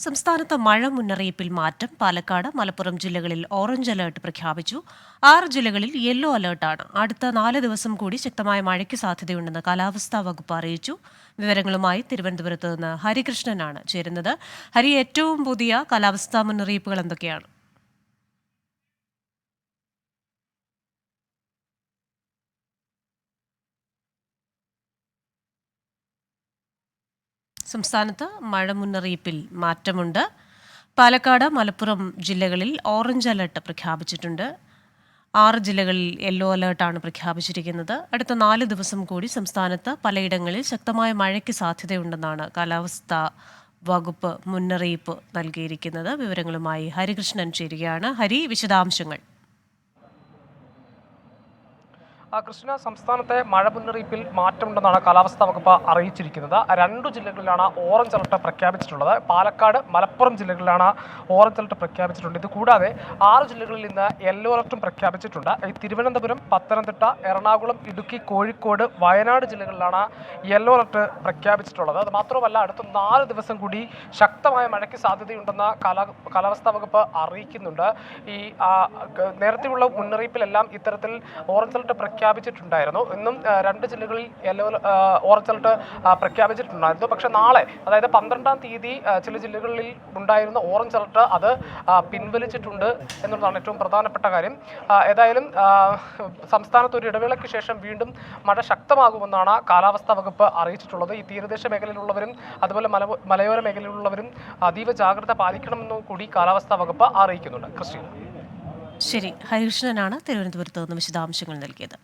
സംസ്ഥാനത്ത് മഴ മുന്നറിയിപ്പിൽ മാറ്റം. പാലക്കാട്, മലപ്പുറം ജില്ലകളിൽ ഓറഞ്ച് അലർട്ട് പ്രഖ്യാപിച്ചു. 6 ജില്ലകളിൽ യെല്ലോ അലർട്ടാണ്. അടുത്ത 4 ദിവസം കൂടി ശക്തമായ മഴയ്ക്ക് സാധ്യതയുണ്ടെന്ന് കാലാവസ്ഥാ വകുപ്പ് അറിയിച്ചു. വിവരങ്ങളുമായി തിരുവനന്തപുരത്ത് നിന്ന് ഹരികൃഷ്ണനാണ് ചേരുന്നത്. ഹരി, ഏറ്റവും പുതിയ കാലാവസ്ഥാ മുന്നറിയിപ്പുകൾ എന്തൊക്കെയാണ്? സംസ്ഥാനത്ത് മഴ മുന്നറിയിപ്പിൽ മാറ്റമുണ്ട്. പാലക്കാട്, മലപ്പുറം ജില്ലകളിൽ ഓറഞ്ച് അലർട്ട് പ്രഖ്യാപിച്ചിട്ടുണ്ട്. 6 ജില്ലകളിൽ യെല്ലോ അലർട്ടാണ് പ്രഖ്യാപിച്ചിരിക്കുന്നത്. അടുത്ത 4 ദിവസം കൂടി സംസ്ഥാനത്ത് പലയിടങ്ങളിൽ ശക്തമായ മഴയ്ക്ക് സാധ്യതയുണ്ടെന്നാണ് കാലാവസ്ഥാ വകുപ്പ് മുന്നറിയിപ്പ് നൽകിയിരിക്കുന്നത്. വിവരങ്ങളുമായി ഹരികൃഷ്ണൻ ചേരുകയാണ്. ഹരി, വിശദാംശങ്ങൾ. കൃഷ്ണ, സംസ്ഥാനത്തെ മഴ മുന്നറിയിപ്പിൽ മാറ്റമുണ്ടെന്നാണ് കാലാവസ്ഥാ വകുപ്പ് അറിയിച്ചിരിക്കുന്നത്. 2 ജില്ലകളിലാണ് ഓറഞ്ച് അലർട്ട് പ്രഖ്യാപിച്ചിട്ടുള്ളത്. പാലക്കാട്, മലപ്പുറം ജില്ലകളിലാണ് ഓറഞ്ച് അലർട്ട് പ്രഖ്യാപിച്ചിട്ടുണ്ട്. ഇത് കൂടാതെ 6 ജില്ലകളിൽ ഇന്ന് യെല്ലോ അലർട്ടും പ്രഖ്യാപിച്ചിട്ടുണ്ട്. തിരുവനന്തപുരം, പത്തനംതിട്ട, എറണാകുളം, ഇടുക്കി, കോഴിക്കോട്, വയനാട് ജില്ലകളിലാണ് യെല്ലോ അലർട്ട് പ്രഖ്യാപിച്ചിട്ടുള്ളത്. അത് മാത്രമല്ല, അടുത്ത 4 ദിവസം കൂടി ശക്തമായ മഴയ്ക്ക് സാധ്യതയുണ്ടെന്ന് കാലാവസ്ഥാ വകുപ്പ് അറിയിക്കുന്നുണ്ട്. ഈ നേരത്തെയുള്ള മുന്നറിയിപ്പിലെല്ലാം ഇത്തരത്തിൽ ഓറഞ്ച് അലർട്ട് പ്രഖ്യാപിച്ചിട്ടുണ്ടായിരുന്നു. ഇന്നും 2 ജില്ലകളിൽ ഓറഞ്ച് അലർട്ട് പ്രഖ്യാപിച്ചിട്ടുണ്ടായിരുന്നു. പക്ഷേ നാളെ, അതായത് 12-ാം തീയതി ചില ജില്ലകളിൽ ഉണ്ടായിരുന്ന ഓറഞ്ച് അലർട്ട് അത് പിൻവലിച്ചിട്ടുണ്ട് എന്നുള്ളതാണ് ഏറ്റവും പ്രധാനപ്പെട്ട കാര്യം. ഏതായാലും സംസ്ഥാനത്ത് ഒരു ഇടവേളയ്ക്ക് ശേഷം വീണ്ടും മഴ ശക്തമാകുമെന്നാണ് കാലാവസ്ഥാ വകുപ്പ് അറിയിച്ചിട്ടുള്ളത്. ഈ തീരദേശ മേഖലയിലുള്ളവരും അതുപോലെ മലയോര മേഖലയിലുള്ളവരും അതീവ ജാഗ്രത പാലിക്കണമെന്നും കൂടി കാലാവസ്ഥാ വകുപ്പ് അറിയിക്കുന്നുണ്ട്. ക്രിസ്റ്റീന. ശരി, ഹരികൃഷ്ണനാണ് തിരുവനന്തപുരത്ത് നിന്ന് വിശദാംശങ്ങൾ നൽകിയത്.